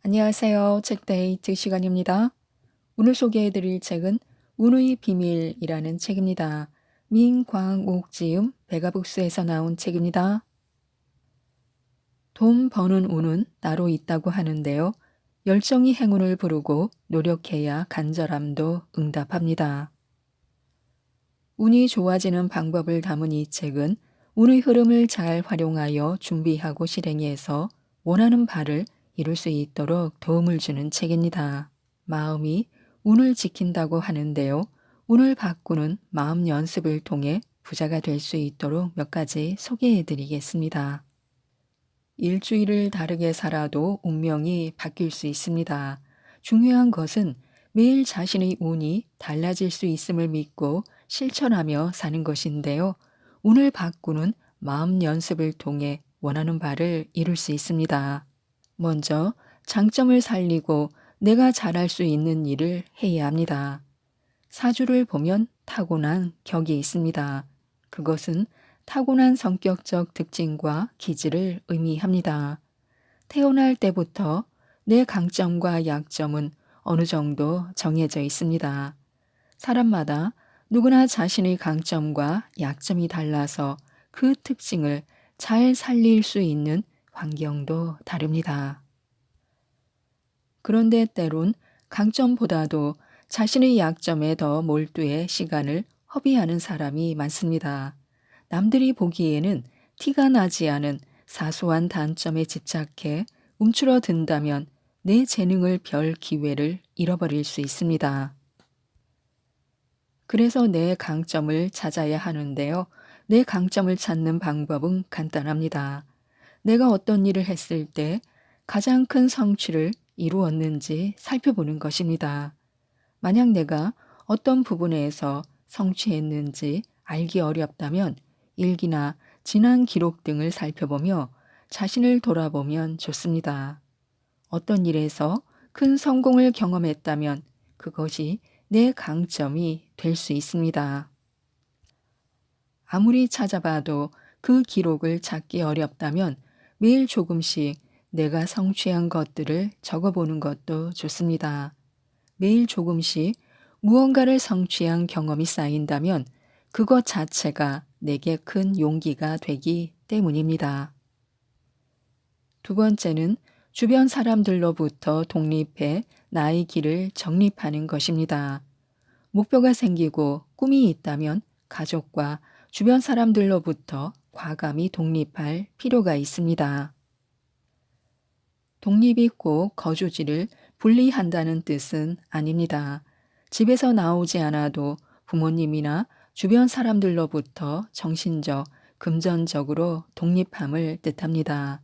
안녕하세요. 책데이트 시간입니다. 오늘 소개해드릴 책은 운의 비밀이라는 책입니다. 민광옥 지음 백아북스에서 나온 책입니다. 돈 버는 운은 나로 있다고 하는데요. 열정이 행운을 부르고 노력해야 간절함도 응답합니다. 운이 좋아지는 방법을 담은 이 책은 운의 흐름을 잘 활용하여 준비하고 실행해서 원하는 바를 이룰 수 있도록 도움을 주는 책입니다. 마음이 운을 지킨다고 하는데요. 운을 바꾸는 마음 연습을 통해 부자가 될 수 있도록 몇 가지 소개해 드리겠습니다. 일주일을 다르게 살아도 운명이 바뀔 수 있습니다. 중요한 것은 매일 자신의 운이 달라질 수 있음을 믿고 실천하며 사는 것인데요. 운을 바꾸는 마음 연습을 통해 원하는 바를 이룰 수 있습니다. 먼저 장점을 살리고 내가 잘할 수 있는 일을 해야 합니다. 사주를 보면 타고난 격이 있습니다. 그것은 타고난 성격적 특징과 기질을 의미합니다. 태어날 때부터 내 강점과 약점은 어느 정도 정해져 있습니다. 사람마다 누구나 자신의 강점과 약점이 달라서 그 특징을 잘 살릴 수 있는 환경도 다릅니다. 그런데 때론 강점보다도 자신의 약점에 더 몰두해 시간을 허비하는 사람이 많습니다. 남들이 보기에는 티가 나지 않은 사소한 단점에 집착해 움츠러든다면 내 재능을 별 기회를 잃어버릴 수 있습니다. 그래서 내 강점을 찾아야 하는데요. 내 강점을 찾는 방법은 간단합니다. 내가 어떤 일을 했을 때 가장 큰 성취를 이루었는지 살펴보는 것입니다. 만약 내가 어떤 부분에서 성취했는지 알기 어렵다면 일기나 지난 기록 등을 살펴보며 자신을 돌아보면 좋습니다. 어떤 일에서 큰 성공을 경험했다면 그것이 내 강점이 될 수 있습니다. 아무리 찾아봐도 그 기록을 찾기 어렵다면 매일 조금씩 내가 성취한 것들을 적어보는 것도 좋습니다. 매일 조금씩 무언가를 성취한 경험이 쌓인다면 그것 자체가 내게 큰 용기가 되기 때문입니다. 두 번째는 주변 사람들로부터 독립해 나의 길을 정립하는 것입니다. 목표가 생기고 꿈이 있다면 가족과 주변 사람들로부터 과감히 독립할 필요가 있습니다. 독립이 꼭 거주지를 분리한다는 뜻은 아닙니다. 집에서 나오지 않아도 부모님이나 주변 사람들로부터 정신적, 금전적으로 독립함을 뜻합니다.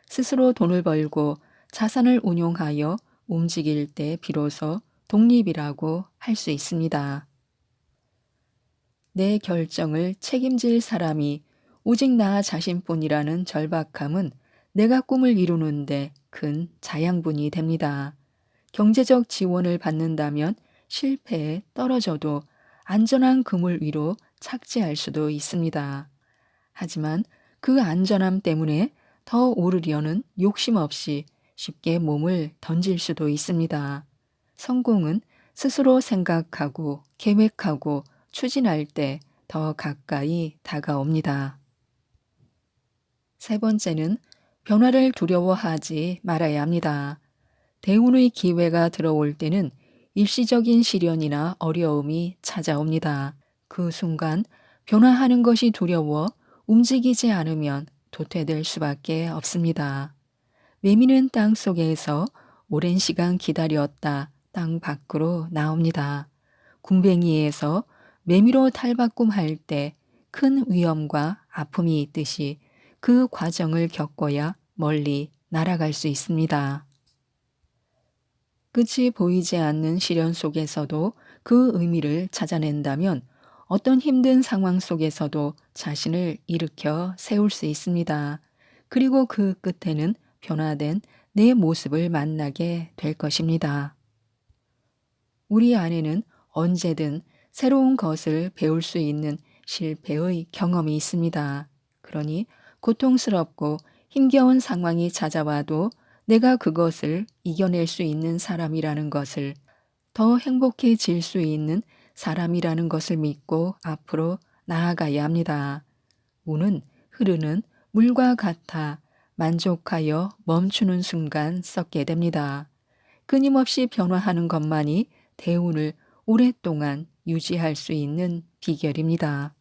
스스로 돈을 벌고 자산을 운용하여 움직일 때 비로소 독립이라고 할 수 있습니다. 내 결정을 책임질 사람이 오직 나 자신뿐이라는 절박함은 내가 꿈을 이루는데 큰 자양분이 됩니다. 경제적 지원을 받는다면 실패에 떨어져도 안전한 그물 위로 착지할 수도 있습니다. 하지만 그 안전함 때문에 더 오르려는 욕심 없이 쉽게 몸을 던질 수도 있습니다. 성공은 스스로 생각하고 계획하고 추진할 때 더 가까이 다가옵니다. 세 번째는 변화를 두려워하지 말아야 합니다. 대운의 기회가 들어올 때는 일시적인 시련이나 어려움이 찾아옵니다. 그 순간 변화하는 것이 두려워 움직이지 않으면 도태될 수밖에 없습니다. 매미는 땅 속에서 오랜 시간 기다렸다 땅 밖으로 나옵니다. 군뱅이에서 매미로 탈바꿈할 때 큰 위험과 아픔이 있듯이 그 과정을 겪어야 멀리 날아갈 수 있습니다. 끝이 보이지 않는 시련 속에서도 그 의미를 찾아낸다면 어떤 힘든 상황 속에서도 자신을 일으켜 세울 수 있습니다. 그리고 그 끝에는 변화된 내 모습을 만나게 될 것입니다. 우리 안에는 언제든 새로운 것을 배울 수 있는 실패의 경험이 있습니다. 그러니 고통스럽고 힘겨운 상황이 찾아와도 내가 그것을 이겨낼 수 있는 사람이라는 것을, 더 행복해질 수 있는 사람이라는 것을 믿고 앞으로 나아가야 합니다. 운은 흐르는 물과 같아 만족하여 멈추는 순간 썩게 됩니다. 끊임없이 변화하는 것만이 대운을 오랫동안 유지할 수 있는 비결입니다.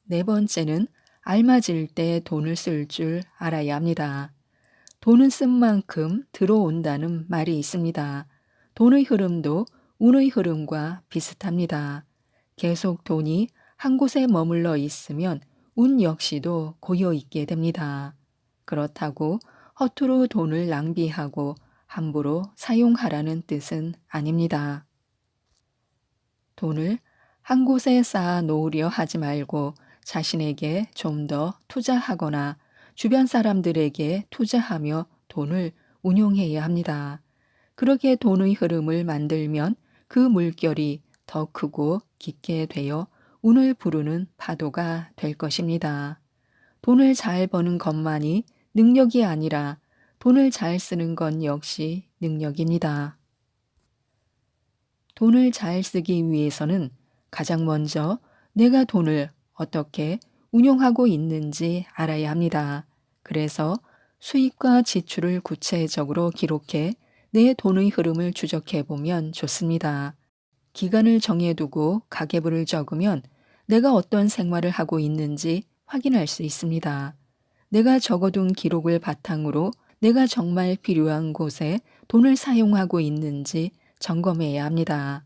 네 번째는 알맞을 때 돈을 쓸 줄 알아야 합니다. 돈은 쓴 만큼 들어온다는 말이 있습니다. 돈의 흐름도 운의 흐름과 비슷합니다. 계속 돈이 한 곳에 머물러 있으면 운 역시도 고여 있게 됩니다. 그렇다고 허투루 돈을 낭비하고 함부로 사용하라는 뜻은 아닙니다. 돈을 한 곳에 쌓아 놓으려 하지 말고 자신에게 좀 더 투자하거나 주변 사람들에게 투자하며 돈을 운용해야 합니다. 그렇게 돈의 흐름을 만들면 그 물결이 더 크고 깊게 되어 운을 부르는 파도가 될 것입니다. 돈을 잘 버는 것만이 능력이 아니라 돈을 잘 쓰는 건 역시 능력입니다. 돈을 잘 쓰기 위해서는 가장 먼저 내가 돈을 어떻게 운용하고 있는지 알아야 합니다. 그래서 수입과 지출을 구체적으로 기록해 내 돈의 흐름을 추적해 보면 좋습니다. 기간을 정해두고 가계부를 적으면 내가 어떤 생활을 하고 있는지 확인할 수 있습니다. 내가 적어둔 기록을 바탕으로 내가 정말 필요한 곳에 돈을 사용하고 있는지 점검해야 합니다.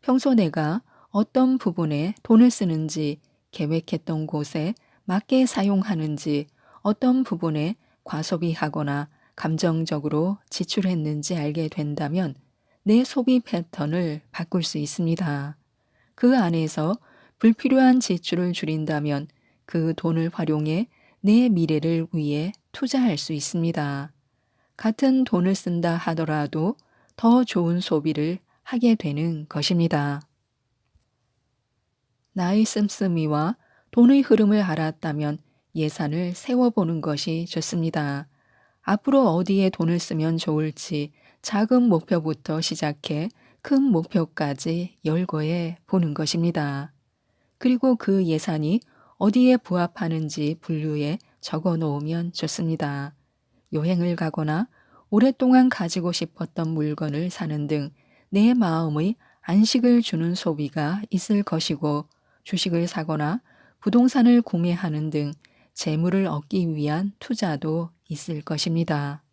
평소 내가 어떤 부분에 돈을 쓰는지, 계획했던 곳에 맞게 사용하는지, 어떤 부분에 과소비하거나 감정적으로 지출했는지 알게 된다면 내 소비 패턴을 바꿀 수 있습니다. 그 안에서 불필요한 지출을 줄인다면 그 돈을 활용해 내 미래를 위해 투자할 수 있습니다. 같은 돈을 쓴다 하더라도 더 좋은 소비를 하게 되는 것입니다. 나의 씀씀이와 돈의 흐름을 알았다면 예산을 세워보는 것이 좋습니다. 앞으로 어디에 돈을 쓰면 좋을지 작은 목표부터 시작해 큰 목표까지 열거해 보는 것입니다. 그리고 그 예산이 어디에 부합하는지 분류해 적어 놓으면 좋습니다. 여행을 가거나 오랫동안 가지고 싶었던 물건을 사는 등 내 마음의 안식을 주는 소비가 있을 것이고, 주식을 사거나 부동산을 구매하는 등 재물을 얻기 위한 투자도 있을 것입니다.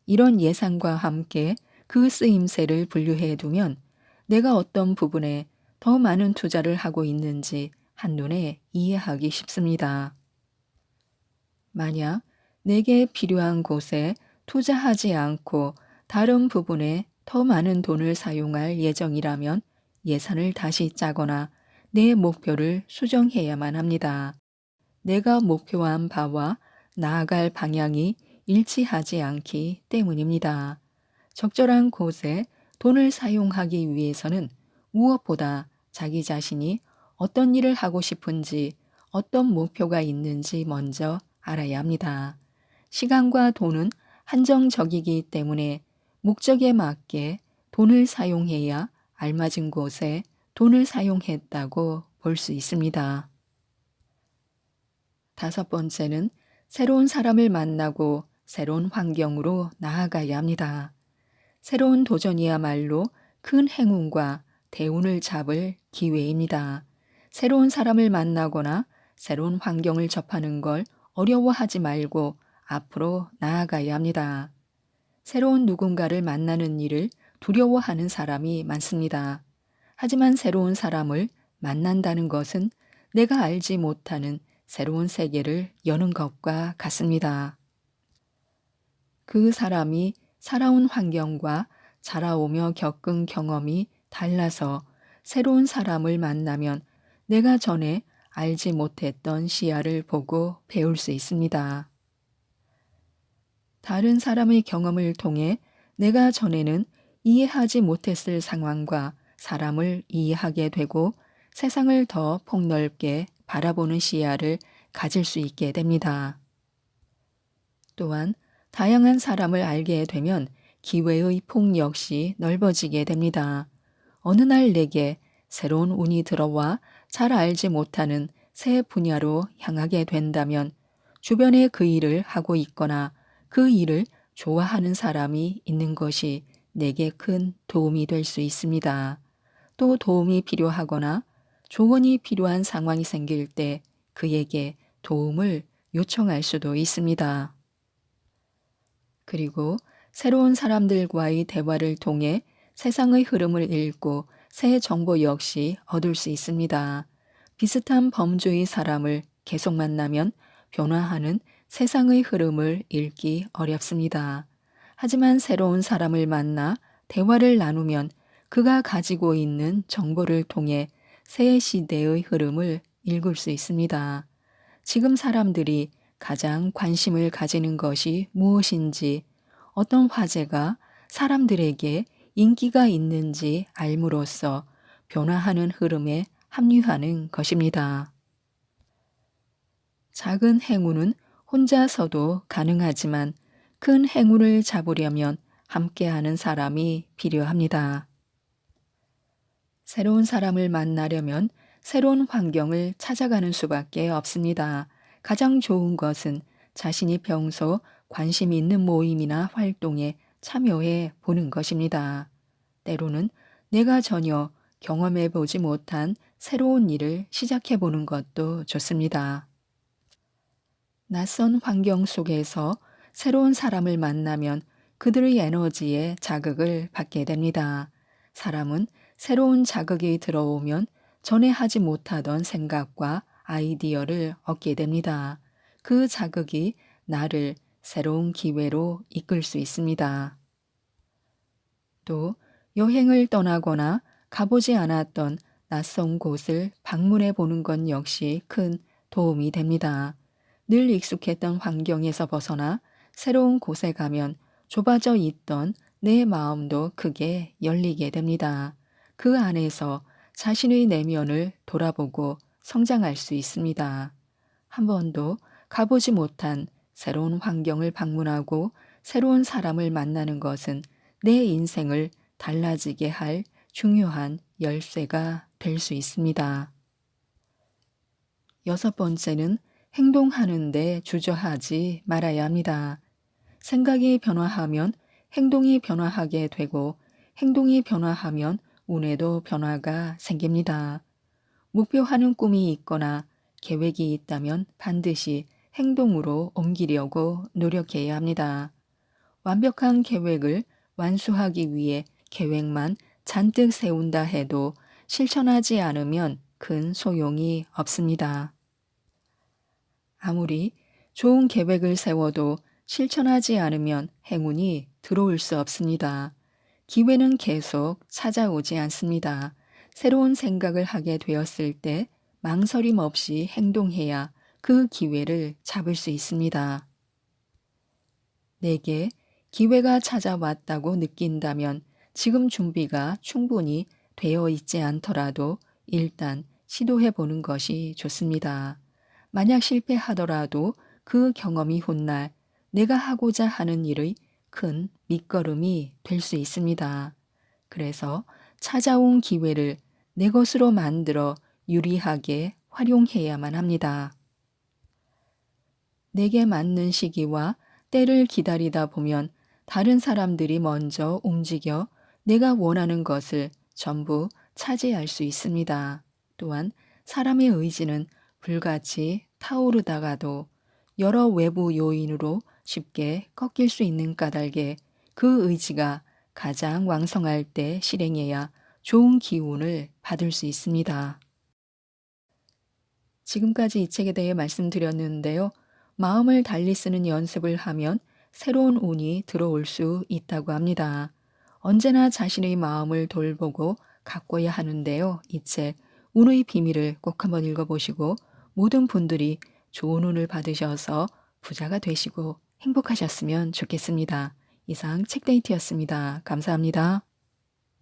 이런 예산과 함께 그 쓰임새를 분류해 두면 내가 어떤 부분에 더 많은 투자를 하고 있는지 한눈에 이해하기 쉽습니다. 만약 내게 필요한 곳에 투자하지 않고 다른 부분에 더 많은 돈을 사용할 예정이라면 예산을 다시 짜거나 내 목표를 수정해야만 합니다. 내가 목표한 바와 나아갈 방향이 일치하지 않기 때문입니다. 적절한 곳에 돈을 사용하기 위해서는 무엇보다 자기 자신이 어떤 일을 하고 싶은지, 어떤 목표가 있는지 먼저 알아야 합니다. 시간과 돈은 한정적이기 때문에 목적에 맞게 돈을 사용해야 알맞은 곳에 돈을 사용했다고 볼 수 있습니다. 다섯 번째는 새로운 사람을 만나고 새로운 환경으로 나아가야 합니다. 새로운 도전이야말로 큰 행운과 대운을 잡을 기회입니다. 새로운 사람을 만나거나 새로운 환경을 접하는 걸 어려워하지 말고 앞으로 나아가야 합니다. 새로운 누군가를 만나는 일을 두려워하는 사람이 많습니다. 하지만 새로운 사람을 만난다는 것은 내가 알지 못하는 새로운 세계를 여는 것과 같습니다. 그 사람이 살아온 환경과 자라오며 겪은 경험이 달라서 새로운 사람을 만나면 내가 전에 알지 못했던 시야를 보고 배울 수 있습니다. 다른 사람의 경험을 통해 내가 전에는 이해하지 못했을 상황과 사람을 이해하게 되고 세상을 더 폭넓게 바라보는 시야를 가질 수 있게 됩니다. 또한 다양한 사람을 알게 되면 기회의 폭 역시 넓어지게 됩니다. 어느 날 내게 새로운 운이 들어와 잘 알지 못하는 새 분야로 향하게 된다면 주변에 그 일을 하고 있거나 그 일을 좋아하는 사람이 있는 것이 내게 큰 도움이 될 수 있습니다. 또 도움이 필요하거나 조언이 필요한 상황이 생길 때 그에게 도움을 요청할 수도 있습니다. 그리고 새로운 사람들과의 대화를 통해 세상의 흐름을 읽고 새 정보 역시 얻을 수 있습니다. 비슷한 범주의 사람을 계속 만나면 변화하는 세상의 흐름을 읽기 어렵습니다. 하지만 새로운 사람을 만나 대화를 나누면 그가 가지고 있는 정보를 통해 새 시대의 흐름을 읽을 수 있습니다. 지금 사람들이 가장 관심을 가지는 것이 무엇인지, 어떤 화제가 사람들에게 인기가 있는지 알므로써 변화하는 흐름에 합류하는 것입니다. 작은 행운은 혼자서도 가능하지만 큰 행운을 잡으려면 함께하는 사람이 필요합니다. 새로운 사람을 만나려면 새로운 환경을 찾아가는 수밖에 없습니다. 가장 좋은 것은 자신이 평소 관심 있는 모임이나 활동에 참여해 보는 것입니다. 때로는 내가 전혀 경험해 보지 못한 새로운 일을 시작해 보는 것도 좋습니다. 낯선 환경 속에서 새로운 사람을 만나면 그들의 에너지에 자극을 받게 됩니다. 사람은 새로운 자극이 들어오면 전에 하지 못하던 생각과 아이디어를 얻게 됩니다. 그 자극이 나를 새로운 기회로 이끌 수 있습니다. 또 여행을 떠나거나 가보지 않았던 낯선 곳을 방문해 보는 것 역시 큰 도움이 됩니다. 늘 익숙했던 환경에서 벗어나 새로운 곳에 가면 좁아져 있던 내 마음도 크게 열리게 됩니다. 그 안에서 자신의 내면을 돌아보고 성장할 수 있습니다. 한 번도 가보지 못한 새로운 환경을 방문하고 새로운 사람을 만나는 것은 내 인생을 달라지게 할 중요한 열쇠가 될 수 있습니다. 여섯 번째는 행동하는데 주저하지 말아야 합니다. 생각이 변화하면 행동이 변화하게 되고 행동이 변화하면 운에도 변화가 생깁니다. 목표하는 꿈이 있거나 계획이 있다면 반드시 행동으로 옮기려고 노력해야 합니다. 완벽한 계획을 완수하기 위해 계획만 잔뜩 세운다 해도 실천하지 않으면 큰 소용이 없습니다. 아무리 좋은 계획을 세워도 실천하지 않으면 행운이 들어올 수 없습니다. 기회는 계속 찾아오지 않습니다. 새로운 생각을 하게 되었을 때 망설임 없이 행동해야 그 기회를 잡을 수 있습니다. 내게 기회가 찾아왔다고 느낀다면 지금 준비가 충분히 되어 있지 않더라도 일단 시도해 보는 것이 좋습니다. 만약 실패하더라도 그 경험이 훗날 내가 하고자 하는 일의 큰 밑거름이 될 수 있습니다. 그래서 찾아온 기회를 내 것으로 만들어 유리하게 활용해야만 합니다. 내게 맞는 시기와 때를 기다리다 보면 다른 사람들이 먼저 움직여 내가 원하는 것을 전부 차지할 수 있습니다. 또한 사람의 의지는 불같이 타오르다가도 여러 외부 요인으로 쉽게 꺾일 수 있는 까닭에 그 의지가 가장 왕성할 때 실행해야 좋은 기운을 받을 수 있습니다. 지금까지 이 책에 대해 말씀드렸는데요. 마음을 달리 쓰는 연습을 하면 새로운 운이 들어올 수 있다고 합니다. 언제나 자신의 마음을 돌보고 가꿔야 하는데요. 이 책 운의 비밀을 꼭 한번 읽어보시고 모든 분들이 좋은 운을 받으셔서 부자가 되시고 행복하셨으면 좋겠습니다. 이상 책데이트였습니다. 감사합니다.